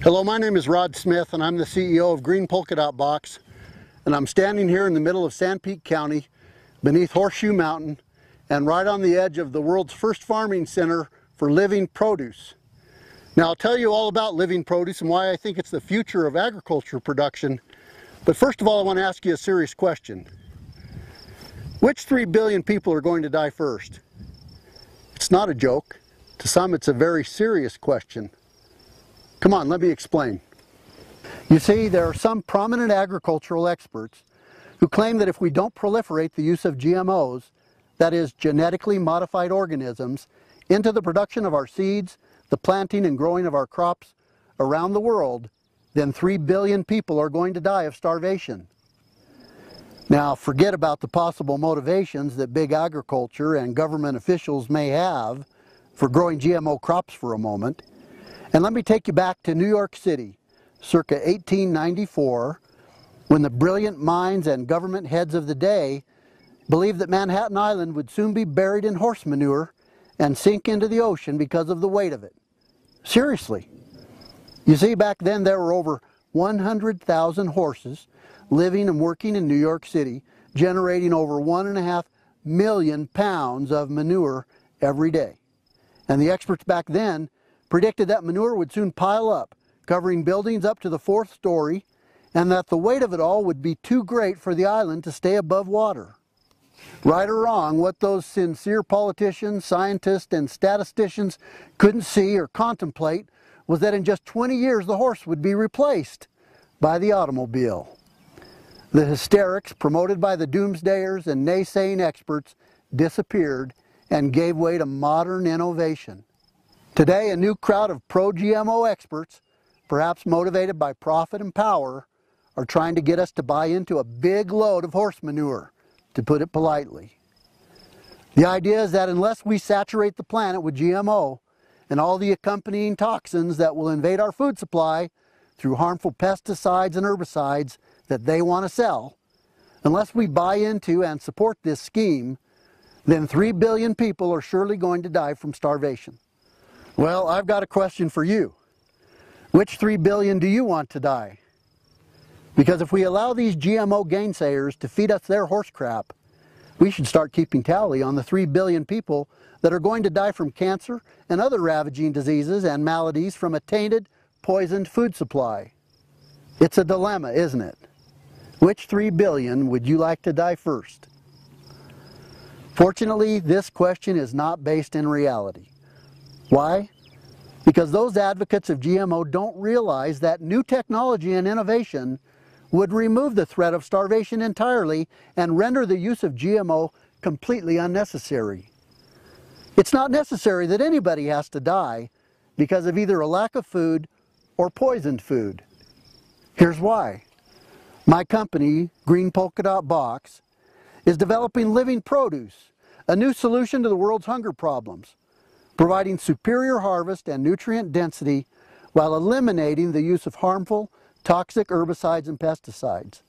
Hello, my name is Rod Smith and I'm the CEO of Green PolkaDot Box, and I'm standing here in the middle of Sand Peak County beneath Horseshoe Mountain and right on the edge of the world's first farming center for living produce. Now I'll tell you all about living produce and why I think it's the future of agriculture production, but first of all I want to ask you a serious question. Which 3 billion people are going to die first? It's not a joke. To some it's a very serious question. Come on, let me explain. You see, there are some prominent agricultural experts who claim that if we don't proliferate the use of GMOs, that is, genetically modified organisms, into the production of our seeds, the planting and growing of our crops around the world, then 3 billion people are going to die of starvation. Now, forget about the possible motivations that big agriculture and government officials may have for growing GMO crops for a moment. And let me take you back to New York City, circa 1894, when the brilliant minds and government heads of the day believed that Manhattan Island would soon be buried in horse manure and sink into the ocean because of the weight of it. Seriously. You see, back then there were over 100,000 horses living and working in New York City, generating over 1.5 million pounds of manure every day. And the experts back then predicted that manure would soon pile up, covering buildings up to the 4th story, and that the weight of it all would be too great for the island to stay above water. Right or wrong, what those sincere politicians, scientists, and statisticians couldn't see or contemplate was that in just 20 years the horse would be replaced by the automobile. The hysterics promoted by the doomsdayers and naysaying experts disappeared and gave way to modern innovation. Today, a new crowd of pro-GMO experts, perhaps motivated by profit and power, are trying to get us to buy into a big load of horse manure, to put it politely. The idea is that unless we saturate the planet with GMO and all the accompanying toxins that will invade our food supply through harmful pesticides and herbicides that they want to sell, unless we buy into and support this scheme, then 3 billion people are surely going to die from starvation. Well, I've got a question for you. Which 3 billion do you want to die? Because if we allow these GMO gainsayers to feed us their horse crap, we should start keeping tally on the 3 billion people that are going to die from cancer and other ravaging diseases and maladies from a tainted, poisoned food supply. It's a dilemma, isn't it? Which 3 billion would you like to die first? Fortunately, this question is not based in reality. Why? Because those advocates of GMO don't realize that new technology and innovation would remove the threat of starvation entirely and render the use of GMO completely unnecessary. It's not necessary that anybody has to die because of either a lack of food or poisoned food. Here's why. My company, Green PolkaDot Box, is developing living produce, a new solution to the world's hunger problems, providing superior harvest and nutrient density while eliminating the use of harmful, toxic herbicides and pesticides.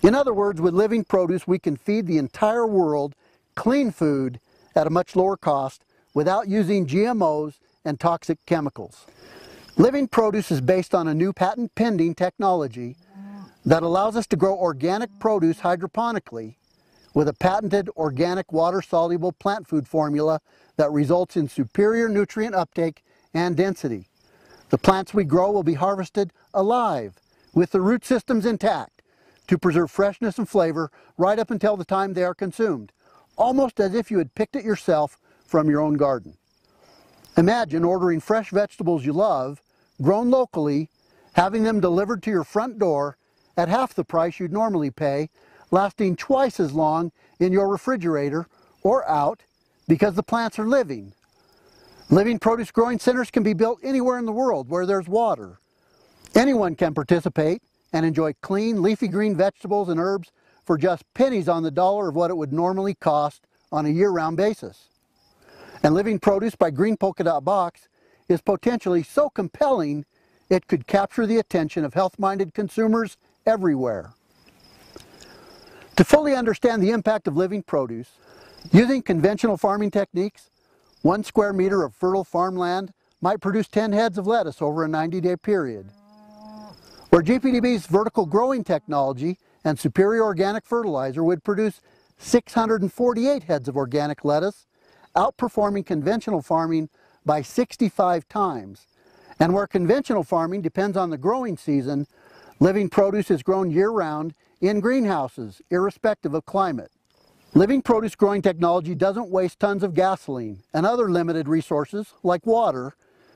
In other words, with living produce we can feed the entire world clean food at a much lower cost without using GMOs and toxic chemicals. Living produce is based on a new patent-pending technology that allows us to grow organic produce hydroponically with a patented organic water-soluble plant food formula that results in superior nutrient uptake and density. The plants we grow will be harvested alive, with the root systems intact, to preserve freshness and flavor right up until the time they are consumed, almost as if you had picked it yourself from your own garden. Imagine ordering fresh vegetables you love, grown locally, having them delivered to your front door at half the price you'd normally pay, lasting twice as long in your refrigerator or out because the plants are living. Living produce growing centers can be built anywhere in the world where there's water. Anyone can participate and enjoy clean, leafy green vegetables and herbs for just pennies on the dollar of what it would normally cost on a year-round basis. And living produce by Green PolkaDot Box is potentially so compelling it could capture the attention of health-minded consumers everywhere. To fully understand the impact of living produce, using conventional farming techniques, 1 square meter of fertile farmland might produce 10 heads of lettuce over a 90-day period. Where GPDB's vertical growing technology and superior organic fertilizer would produce 648 heads of organic lettuce, outperforming conventional farming by 65 times. And where conventional farming depends on the growing season, living produce is grown year-round in greenhouses, irrespective of climate. Living produce growing technology doesn't waste tons of gasoline and other limited resources, like water,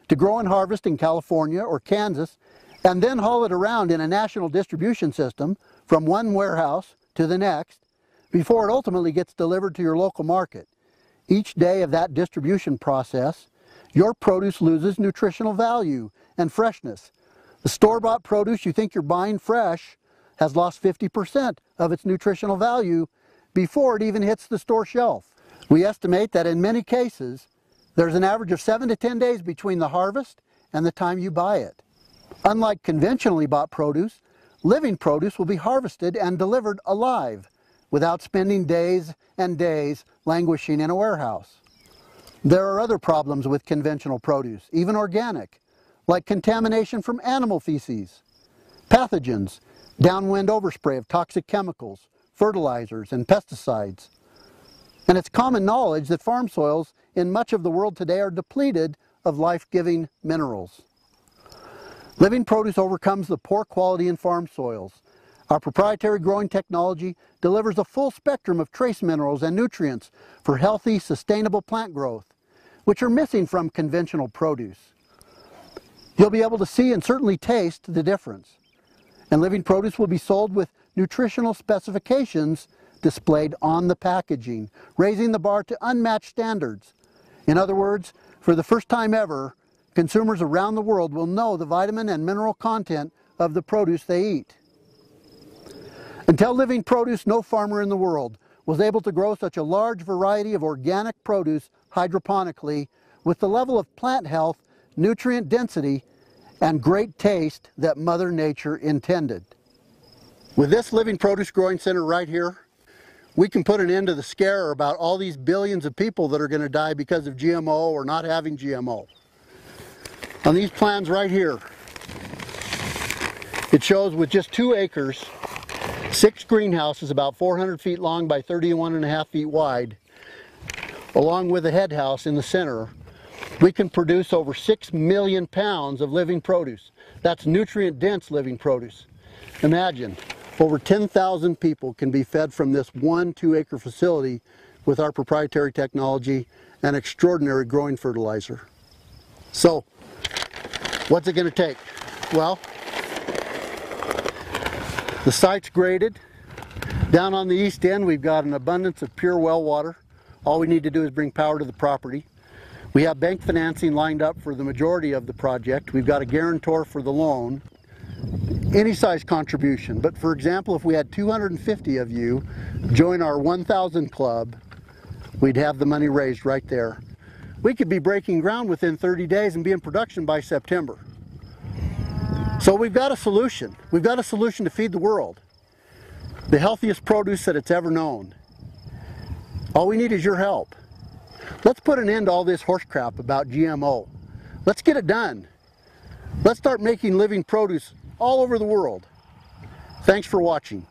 to grow and harvest in California or Kansas and then haul it around in a national distribution system from one warehouse to the next before it ultimately gets delivered to your local market. Each day of that distribution process, your produce loses nutritional value and freshness. The store-bought produce you think you're buying fresh has lost 50% of its nutritional value before it even hits the store shelf. We estimate that in many cases, there's an average of 7 to 10 days between the harvest and the time you buy it. Unlike conventionally bought produce, living produce will be harvested and delivered alive without spending days and days languishing in a warehouse. There are other problems with conventional produce, even organic, like contamination from animal feces, pathogens, downwind overspray of toxic chemicals, fertilizers, and pesticides. And it's common knowledge that farm soils in much of the world today are depleted of life-giving minerals. Living produce overcomes the poor quality in farm soils. Our proprietary growing technology delivers a full spectrum of trace minerals and nutrients for healthy, sustainable plant growth, which are missing from conventional produce. You'll be able to see and certainly taste the difference. And living produce will be sold with nutritional specifications displayed on the packaging, raising the bar to unmatched standards. In other words, for the first time ever, consumers around the world will know the vitamin and mineral content of the produce they eat. Until living produce, no farmer in the world was able to grow such a large variety of organic produce hydroponically with the level of plant health, nutrient density, and great taste that Mother Nature intended. With this living produce growing center right here, we can put an end to the scare about all these billions of people that are going to die because of GMO or not having GMO. On these plans right here, it shows with just 2 acres, 6 greenhouses about 400 feet long by 31.5 feet wide, along with a head house in the center, we can produce over 6 million pounds of living produce. That's nutrient-dense living produce. Imagine, over 10,000 people can be fed from this 1 2-acre facility with our proprietary technology and extraordinary growing fertilizer. So, what's it going to take? Well, the site's graded. Down on the east end, we've got an abundance of pure well water. All we need to do is bring power to the property. We have bank financing lined up for the majority of the project. We've got a guarantor for the loan. Any size contribution, but for example, if we had 250 of you join our 1,000 club, we'd have the money raised right there. We could be breaking ground within 30 days and be in production by September. So we've got a solution. We've got a solution to feed the world. The healthiest produce that it's ever known. All we need is your help. Let's put an end to all this horse crap about GMO. Let's get it done. Let's start making living produce all over the world. Thanks for watching.